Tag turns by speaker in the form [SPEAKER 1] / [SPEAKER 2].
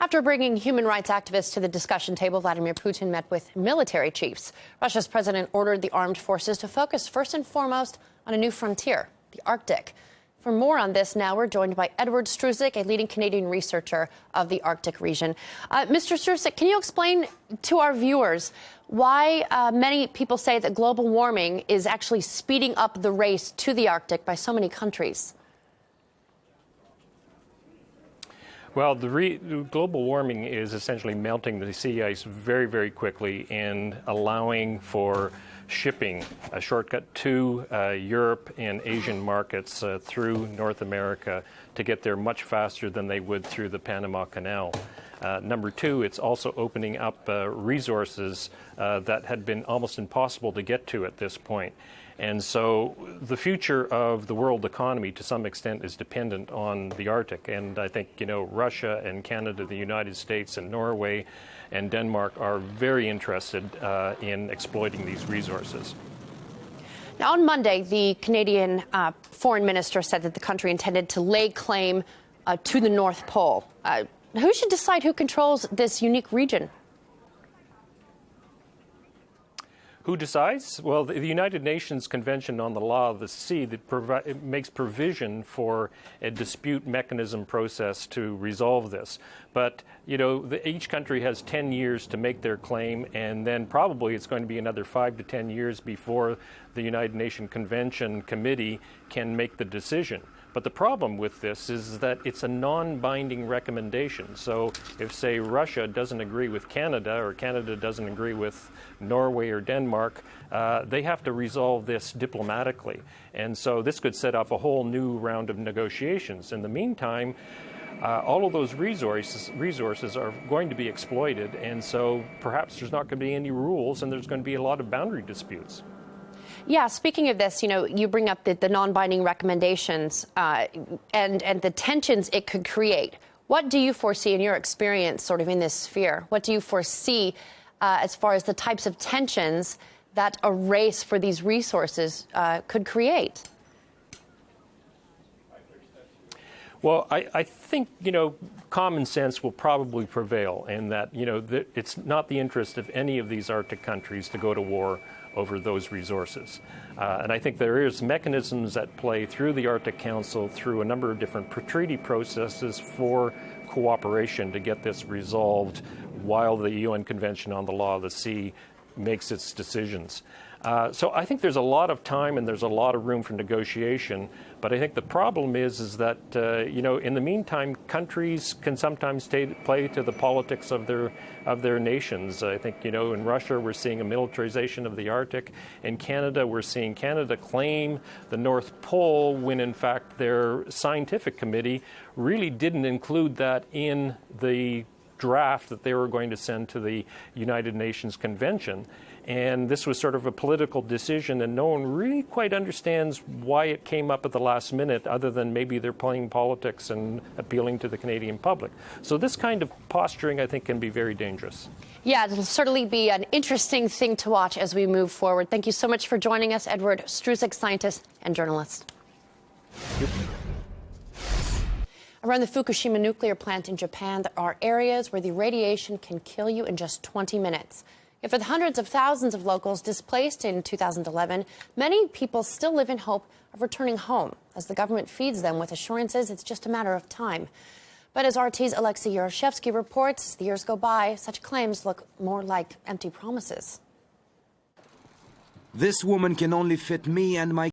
[SPEAKER 1] After bringing human rights activists to the discussion table, Vladimir Putin met with military chiefs. Russia's president ordered the armed forces to focus first and foremost on a new frontier, the Arctic. For more on this now, we're joined by Edward Krucik, a leading Canadian researcher of the Arctic region. Mr. Krucik, can you explain to our viewers why many people say that global warming is actually speeding up the race to the Arctic by so many countries?
[SPEAKER 2] Well, global warming is essentially melting the sea ice very, very quickly and allowing for shipping, a shortcut to Europe and Asian markets through North America to get there much faster than they would through the Panama Canal. Number two, it's also opening up resources that had been almost impossible to get to at this point. And so the future of the world economy, to some extent, is dependent on the Arctic. And I think, Russia and Canada, the United States and Norway and Denmark are very interested in exploiting these resources.
[SPEAKER 1] Now, on Monday, the Canadian foreign minister said that the country intended to lay claim to the North Pole. Who should decide who controls this unique region?
[SPEAKER 2] Who decides? Well, the United Nations Convention on the Law of the Sea that makes provision for a dispute mechanism process to resolve this. But, each country has 10 years to make their claim, and then probably it's going to be another 5 to 10 years before the United Nations Convention Committee can make the decision. But the problem with this is that it's a non-binding recommendation. So if, say, Russia doesn't agree with Canada or Canada doesn't agree with Norway or Denmark, they have to resolve this diplomatically. And so this could set up a whole new round of negotiations. In the meantime, all of those resources are going to be exploited. And so perhaps there's not going to be any rules and there's going to be a lot of boundary disputes.
[SPEAKER 1] Yeah, speaking of this, you bring up the non-binding recommendations and the tensions it could create. What do you foresee in your experience sort of in this sphere? What do you foresee as far as the types of tensions that a race for these resources could create?
[SPEAKER 2] Well, I think, common sense will probably prevail in that, it's not the interest of any of these Arctic countries to go to war over those resources. And I think there is mechanisms at play through the Arctic Council, through a number of different treaty processes for cooperation to get this resolved while the UN Convention on the Law of the Sea makes its decisions. So I think there's a lot of time and there's a lot of room for negotiation. But I think the problem is that, in the meantime, countries can sometimes play to the politics of their nations. I think, in Russia, we're seeing a militarization of the Arctic. In Canada, we're seeing Canada claim the North Pole when, in fact, their scientific committee really didn't include that in the draft that they were going to send to the United Nations Convention. And this was sort of a political decision, and no one really quite understands why it came up at the last minute, other than maybe they're playing politics and appealing to the Canadian public. So this kind of posturing, I think, can be very dangerous. Yeah,
[SPEAKER 1] it'll certainly be an interesting thing to watch as we move forward. Thank you so much for joining us, Edward Krucik, scientist and journalist. Around the Fukushima nuclear plant in Japan, there are areas where the radiation can kill you in just 20 minutes. Yet for the hundreds of thousands of locals displaced in 2011, many people still live in hope of returning home, as the government feeds them with assurances it's just a matter of time. But as RT's Alexei Yaroshevsky reports, as the years go by, such claims look more like empty promises.
[SPEAKER 3] This woman can only fit me and my